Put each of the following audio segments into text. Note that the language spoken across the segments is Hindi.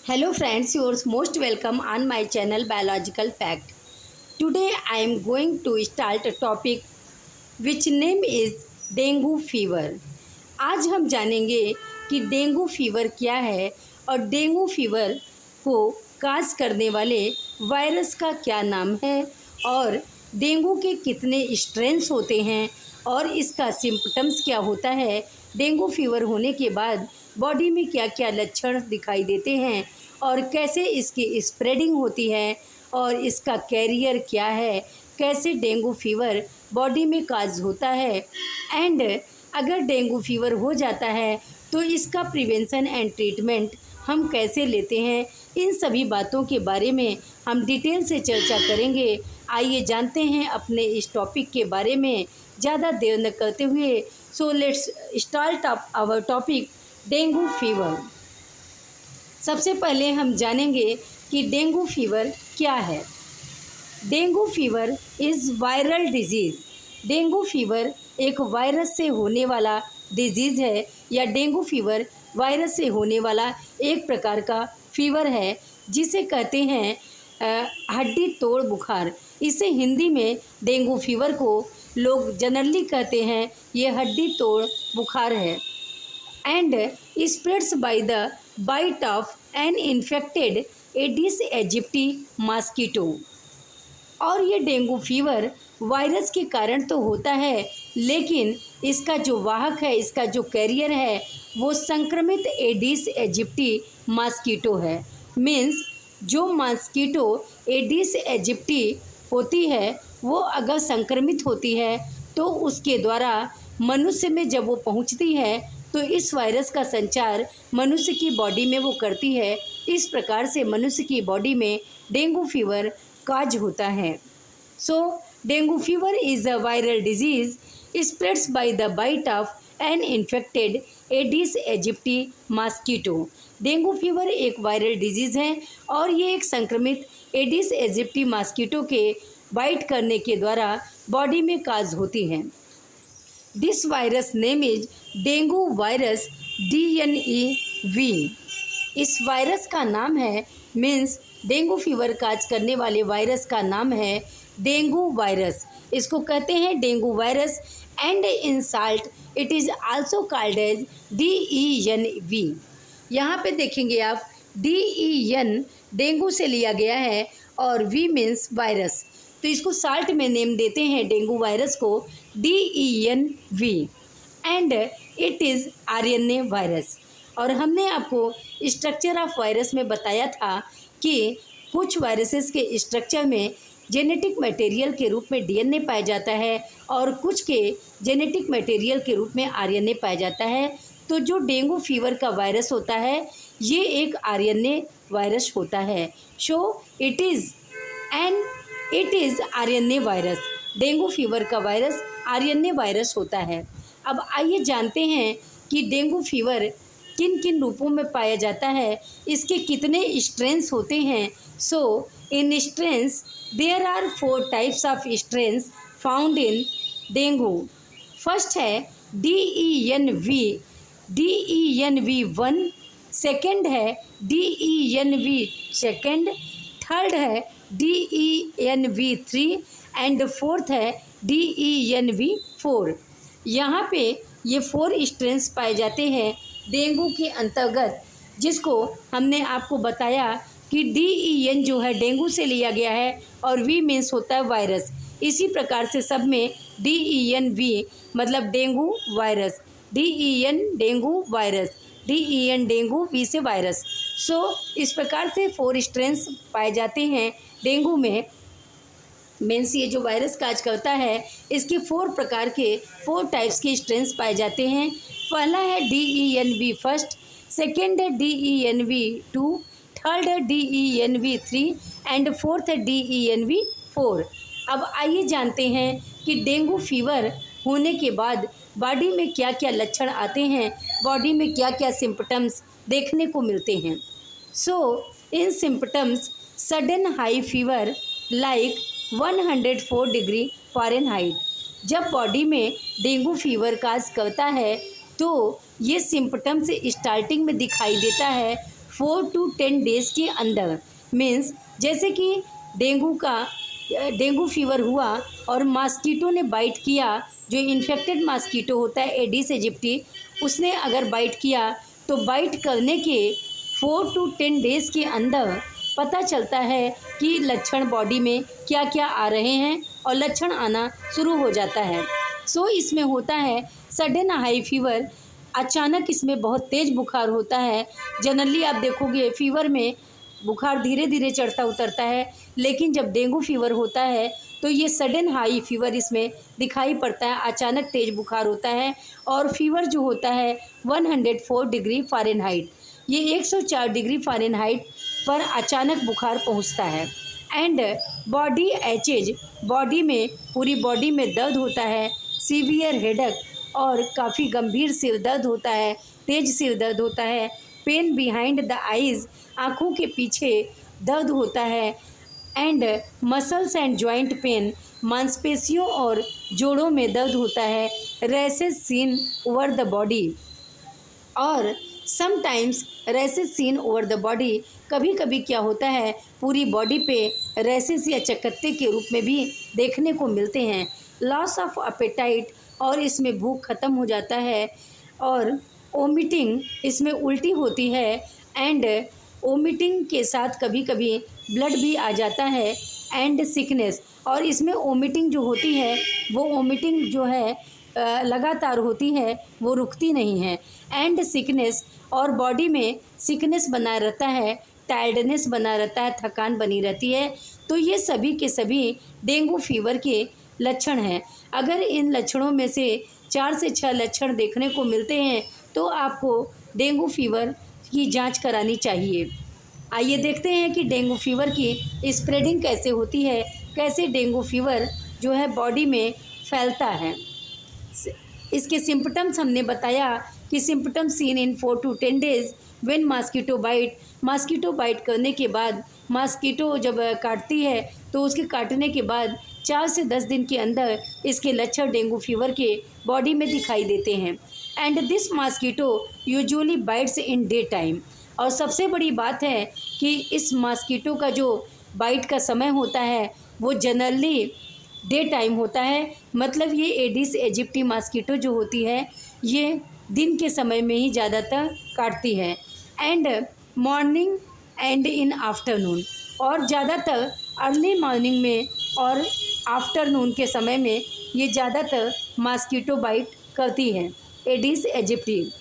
Hello friends, yours most welcome on my channel Biological Fact. Today I am going to start a topic which name is dengue fever. आज हम जानेंगे कि डेंगू फीवर क्या है और डेंगू फीवर को काज करने वाले वायरस का क्या नाम है और डेंगू के कितने स्ट्रेन्स होते हैं और इसका सिम्पटम्स क्या होता है। डेंगू फीवर होने के बाद बॉडी में क्या क्या लक्षण दिखाई देते हैं और कैसे इसकी स्प्रेडिंग होती है और इसका कैरियर क्या है, कैसे डेंगू फीवर बॉडी में काज होता है एंड अगर डेंगू फीवर हो जाता है तो इसका प्रिवेंशन एंड ट्रीटमेंट हम कैसे लेते हैं, इन सभी बातों के बारे में हम डिटेल से चर्चा करेंगे। आइए जानते हैं अपने इस टॉपिक के बारे में ज़्यादा देर न करते हुए। So let's start up our topic dengue fever. सबसे पहले हम जानेंगे कि डेंगू फीवर क्या है। Dengue fever is viral disease. Dengue fever एक वायरस से होने वाला डिजीज़ है या डेंगू फीवर वायरस से होने वाला एक प्रकार का फीवर है जिसे कहते हैं हड्डी तोड़ बुखार। इसे हिंदी में डेंगू फीवर को लोग जनरली कहते हैं ये हड्डी तोड़ बुखार है and spreads by the bite of an infected Aedes aegypti mosquito. और ये डेंगू फीवर वायरस के कारण तो होता है लेकिन इसका जो वाहक है, इसका जो कैरियर है वो संक्रमित एडिस एजिप्टी मॉस्किटो है। मीन्स जो मॉस्किटो एडिस एजिप्टी होती है वो अगर संक्रमित होती है तो उसके द्वारा मनुष्य में जब वो पहुंचती है तो इस वायरस का संचार मनुष्य की बॉडी में वो करती है। इस प्रकार से मनुष्य की बॉडी में डेंगू फीवर काज होता है। So dengue fever is a viral disease spreads by the bite of an infected Aedes aegypti mosquito. Dengue fever एक वायरल डिजीज़ है और ये एक संक्रमित एडिस एजिप्टी मॉस्किटो के बाइट करने के द्वारा बॉडी में काज होती है। This virus name is dengue virus DNEV। इस वायरस का नाम है मीन्स डेंगू फीवर काज करने वाले वायरस का नाम है डेंगू वायरस। इसको कहते हैं dengue virus and in short it is also called as DENV। यहाँ पे देखेंगे आप DEN डेंगू से लिया गया है और V मीन्स वायरस, तो इसको साल्ट में नेम देते हैं डेंगू वायरस को DENV and it is RNA virus. और हमने आपको स्ट्रक्चर ऑफ वायरस में बताया था कि कुछ वायरसेस के स्ट्रक्चर में जेनेटिक मटेरियल के रूप में DNA पाया जाता है और कुछ के जेनेटिक मटेरियल के रूप में RNA पाया जाता है। तो जो डेंगू फीवर का वायरस होता है ये एक RNA वायरस होता है। So it is RNA virus. Dengue fever का वायरस RNA वायरस होता है। अब आइए जानते हैं कि डेंगू फीवर किन किन रूपों में पाया जाता है, इसके कितने स्ट्रेन्स होते हैं। So in strains there are 4 types of strains found in dengue. First है DENV1, सेकेंड है DENV सेकेंड, थर्ड है DENV3 एंड फोर्थ है DENV4। यहाँ पे ये 4 स्ट्रेन्स पाए जाते हैं डेंगू के अंतर्गत, जिसको हमने आपको बताया कि DEN जो है डेंगू से लिया गया है और V मीन्स होता है वायरस। इसी प्रकार से सब में DENV मतलब dengue virus, DEN dengue virus, DEN dengue, V से वायरस। सो इस प्रकार से 4 स्ट्रेन्स पाए जाते हैं डेंगू में। मीन्स ये जो वायरस काज करता है इसके 4 टाइप्स के स्ट्रेन्स पाए जाते हैं। पहला है DENV फर्स्ट, सेकेंड है DENV2, थर्ड है DENV3 एंड फोर्थ है DENV4। अब आइए जानते हैं कि डेंगू फीवर होने के बाद बॉडी में क्या क्या लक्षण आते हैं, बॉडी में क्या क्या सिम्पटम्स देखने को मिलते हैं। So in symptoms sudden high fever like 104 degree Fahrenheit. जब बॉडी में डेंगू फीवर काज करता है तो ये सिम्पटम्स स्टार्टिंग में दिखाई देता है 4 to 10 डेज़ के अंदर। मीन्स जैसे कि डेंगू फीवर हुआ और मॉस्किटो ने बाइट किया, जो इन्फेक्टेड मॉस्किटो होता है एडिस एजिप्टी, उसने अगर बाइट किया तो बाइट करने के 4 to 10 डेज़ के अंदर पता चलता है कि लक्षण बॉडी में क्या क्या आ रहे हैं और लक्षण आना शुरू हो जाता है। सो इसमें होता है सडन हाई फीवर, अचानक इसमें बहुत तेज़ बुखार होता है। जनरली आप देखोगे फीवर में बुखार धीरे धीरे चढ़ता उतरता है, लेकिन जब डेंगू फीवर होता है तो ये सडन हाई फीवर इसमें दिखाई पड़ता है, अचानक तेज़ बुखार होता है और फीवर जो होता है 104 डिग्री फ़ारेनहाइट, ये 104 डिग्री फ़ारेनहाइट पर अचानक बुखार पहुंचता है। एंड बॉडी एचेज, बॉडी में पूरी बॉडी में दर्द होता है, सीवियर हेडेक और काफ़ी गंभीर सिर दर्द होता है, तेज सिर दर्द होता है, पेन बिहाइंड द आइज़, आँखों के पीछे दर्द होता है। And muscles and joint pain, मांसपेशियों और जोड़ों में दर्द होता है, rashes seen over the body और sometimes rashes seen over the body, कभी कभी क्या होता है पूरी बॉडी पे रैसेस या चकत्ते के रूप में भी देखने को मिलते हैं। लॉस ऑफ अपेटाइट, और इसमें भूख खत्म हो जाता है, और ओमिटिंग, इसमें उल्टी होती है। एंड ओमिटिंग के साथ कभी कभी ब्लड भी आ जाता है। एंड सिकनेस, और इसमें ओमिटिंग जो होती है वो ओमिटिंग जो है लगातार होती है, वो रुकती नहीं है। एंड सिकनेस, और बॉडी में सिकनेस बना रहता है, टायर्डनेस बना रहता है, थकान बनी रहती है। तो ये सभी के सभी डेंगू फीवर के लक्षण हैं। अगर इन लक्षणों में से 4 से 6 लक्षण देखने को मिलते हैं तो आपको डेंगू फीवर की जांच करानी चाहिए। आइए देखते हैं कि डेंगू फीवर की स्प्रेडिंग कैसे होती है, कैसे डेंगू फीवर जो है बॉडी में फैलता है। इसके सिम्पटम्स हमने बताया कि symptom seen in 4 to 10 days when mosquito bite, mosquito bite करने के बाद, मॉस्किटो जब काटती है तो उसके काटने के बाद 4 से 10 दिन के अंदर इसके लक्षण डेंगू फीवर के बॉडी में दिखाई देते हैं। And this mosquito usually bytes in day time, और सबसे बड़ी बात है कि इस मॉस्किटो का जो बाइट का समय होता है वो जनरली डे टाइम होता है। मतलब ये एडिस एजिप्टी मॉस्किटो जो होती है ये दिन के समय में ही ज़्यादातर काटती है। And morning and in afternoon, और ज़्यादातर अर्ली मॉर्निंग में और आफ्टरनून के समय में ये ज़्यादातर मॉस्किटो बाइट करती है, एडिस एजिप्टी।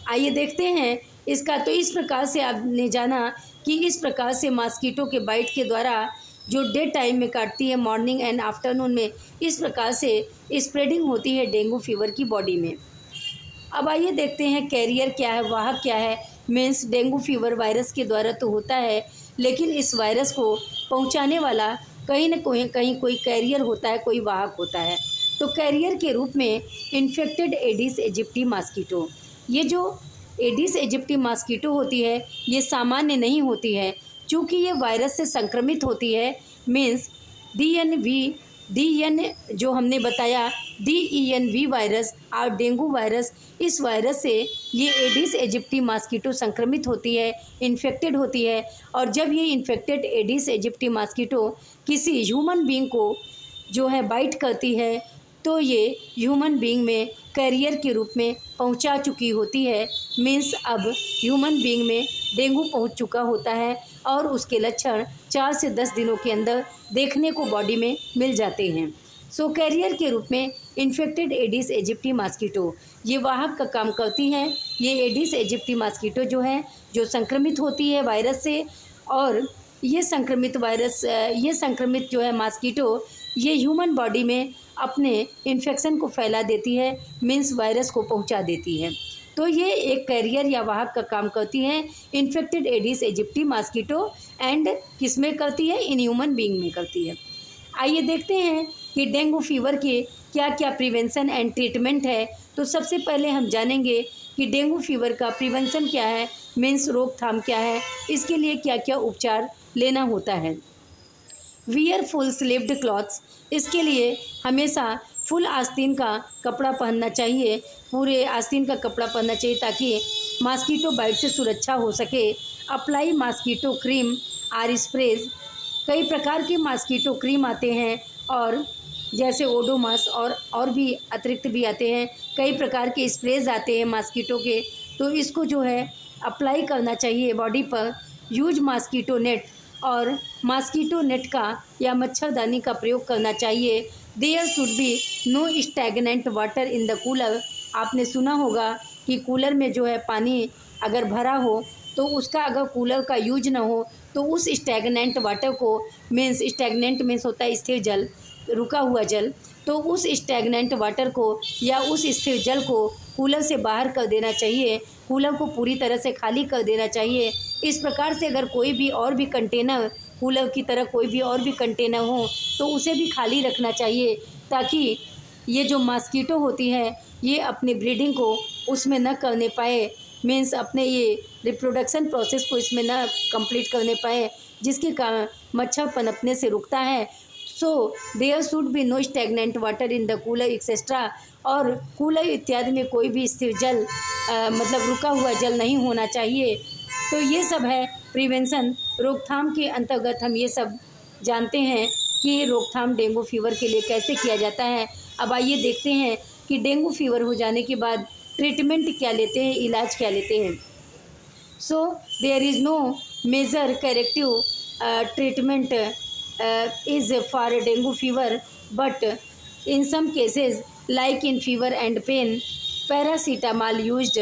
आइए देखते हैं इसका। तो इस प्रकार से आपने जाना कि इस प्रकार से मॉस्किटो के बाइट के द्वारा जो डे टाइम में काटती है, मॉर्निंग एंड आफ्टरनून में, इस प्रकार से स्प्रेडिंग होती है डेंगू फीवर की बॉडी में। अब आइए देखते हैं कैरियर क्या है, वाहक क्या है। मीन्स डेंगू फीवर वायरस के द्वारा तो होता है, लेकिन इस वायरस को पहुंचाने वाला कहीं न कहीं कोई कैरियर होता है, कोई वाहक होता है। तो कैरियर के रूप में इन्फेक्टेड एडिस एजिप्टी मॉस्किटो, ये जो एडिस एजिप्टी मॉस्किटो होती है ये सामान्य नहीं होती है, चूँकि ये वायरस से संक्रमित होती है। मीन्स DNV जो हमने बताया DENV वायरस और डेंगू वायरस, इस वायरस से ये एडिस एजिप्टी मॉस्किटो संक्रमित होती है, इन्फेक्टेड होती है। और जब ये इन्फेक्टेड एडिस एजिप्टी मॉस्किटो किसी ह्यूमन बीइंग को जो है बाइट करती है तो ये ह्यूमन बीइंग में कैरियर के रूप में पहुंचा चुकी होती है। मीन्स अब ह्यूमन बीइंग में डेंगू पहुंच चुका होता है और उसके लक्षण 4 से 10 दिनों के अंदर देखने को बॉडी में मिल जाते हैं। सो कैरियर के रूप में इन्फेक्टेड एडिस एजिप्टी मॉस्किटो ये वाहक का काम करती है। ये एडिस एजिप्टी मॉस्किटो जो है जो संक्रमित होती है वायरस से, और ये संक्रमित जो है मॉस्किटो ये ह्यूमन बॉडी में अपने इन्फेक्शन को फैला देती है, मीन्स वायरस को पहुंचा देती है। तो ये एक कैरियर या वाहक का काम करती है infected Aedes aegypti mosquito. And किस में करती है? इन ह्यूमन बीइंग में करती है। आइए देखते हैं कि डेंगू फीवर के क्या क्या प्रिवेंशन एंड ट्रीटमेंट है। तो सबसे पहले हम जानेंगे कि डेंगू फीवर का प्रिवेंशन क्या है, मीन्स रोकथाम क्या है, इसके लिए क्या क्या उपचार लेना होता है। वियर फुल स्लीव्ड क्लॉथ्स, इसके लिए हमेशा फुल आस्तीन का कपड़ा पहनना चाहिए, पूरे आस्तीन का कपड़ा पहनना चाहिए ताकि मॉस्किटो बाइट से सुरक्षा हो सके, apply mosquito cream or sprays. कई प्रकार के मॉस्किटो क्रीम आते हैं और जैसे ओडोमॉस और भी अतिरिक्त भी आते हैं, कई प्रकार के स्प्रेज आते हैं मॉस्किटो के। तो इसको जो है अप्लाई करना चाहिए बॉडी पर। यूज मॉस्किटो नेट, और मॉस्किटो नेट का या मच्छरदानी का प्रयोग करना चाहिए। There should be no stagnant water in the cooler. आपने सुना होगा कि कूलर में जो है पानी अगर भरा हो तो उसका अगर कूलर का यूज ना हो तो उस स्टैगनेंट वाटर को, मीन्स स्टैगनेंट मीन्स होता है स्थिर जल, रुका हुआ जल, तो उस स्टैगनेंट वाटर को या उस स्थिर जल को कूलर से बाहर कर देना चाहिए। कूलर को पूरी तरह से खाली कर देना चाहिए। इस प्रकार से अगर कोई भी और भी कंटेनर, कूलर की तरह कोई भी और भी कंटेनर हो तो उसे भी खाली रखना चाहिए, ताकि ये जो मॉस्किटो होती है ये अपनी ब्रीडिंग को उसमें न करने पाए, मीन्स अपने ये रिप्रोडक्शन प्रोसेस को इसमें न कंप्लीट करने पाए, जिसके कारण मच्छर पनपने से रुकता है। So there should be no stagnant water in the cooler etcetera. और कूलर इत्यादि में कोई भी स्थिर जल मतलब रुका हुआ जल नहीं होना चाहिए। तो ये सब है प्रिवेंशन, रोकथाम के अंतर्गत हम ये सब जानते हैं कि रोकथाम डेंगू फीवर के लिए कैसे किया जाता है। अब आइए देखते हैं कि डेंगू फीवर हो जाने के बाद ट्रीटमेंट क्या लेते हैं, इलाज क्या लेते हैं। So there is no major corrective treatment is for dengue fever, but in some cases like in fever and pain paracetamol used।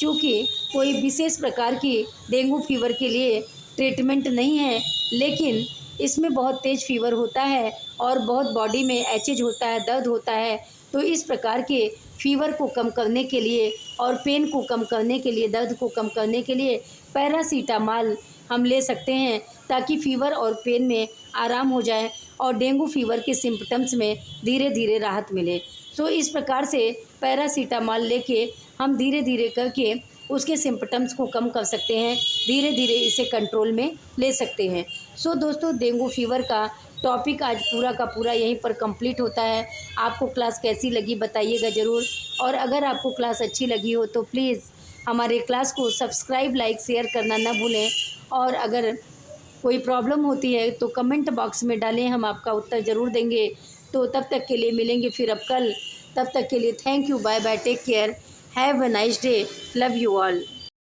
चूँकि कोई विशेष प्रकार की डेंगू फीवर के लिए ट्रीटमेंट नहीं है, लेकिन इसमें बहुत तेज़ फीवर होता है और बहुत बॉडी में एचेज होता है, दर्द होता है, तो इस प्रकार के फीवर को कम करने के लिए और पेन को कम करने के लिए, दर्द को कम करने के लिए पैरासीटामॉल हम ले सकते हैं, ताकि फीवर और पेन में आराम हो जाए और डेंगू फीवर के सिम्पटम्स में धीरे धीरे राहत मिले। सो इस प्रकार से पैरासीटामॉल लेके हम धीरे धीरे करके उसके सिम्पटम्स को कम कर सकते हैं, धीरे धीरे इसे कंट्रोल में ले सकते हैं। सो दोस्तों, डेंगू फीवर का टॉपिक आज पूरा का पूरा यहीं पर कंप्लीट होता है। आपको क्लास कैसी लगी बताइएगा ज़रूर, और अगर आपको क्लास अच्छी लगी हो तो प्लीज़ हमारे क्लास को सब्सक्राइब, लाइक, शेयर करना ना भूलें। और अगर कोई प्रॉब्लम होती है तो कमेंट बॉक्स में डालें, हम आपका उत्तर ज़रूर देंगे। तो तब तक के लिए मिलेंगे फिर अब कल, तब तक के लिए thank you, bye bye, take care, have a nice day, love you all.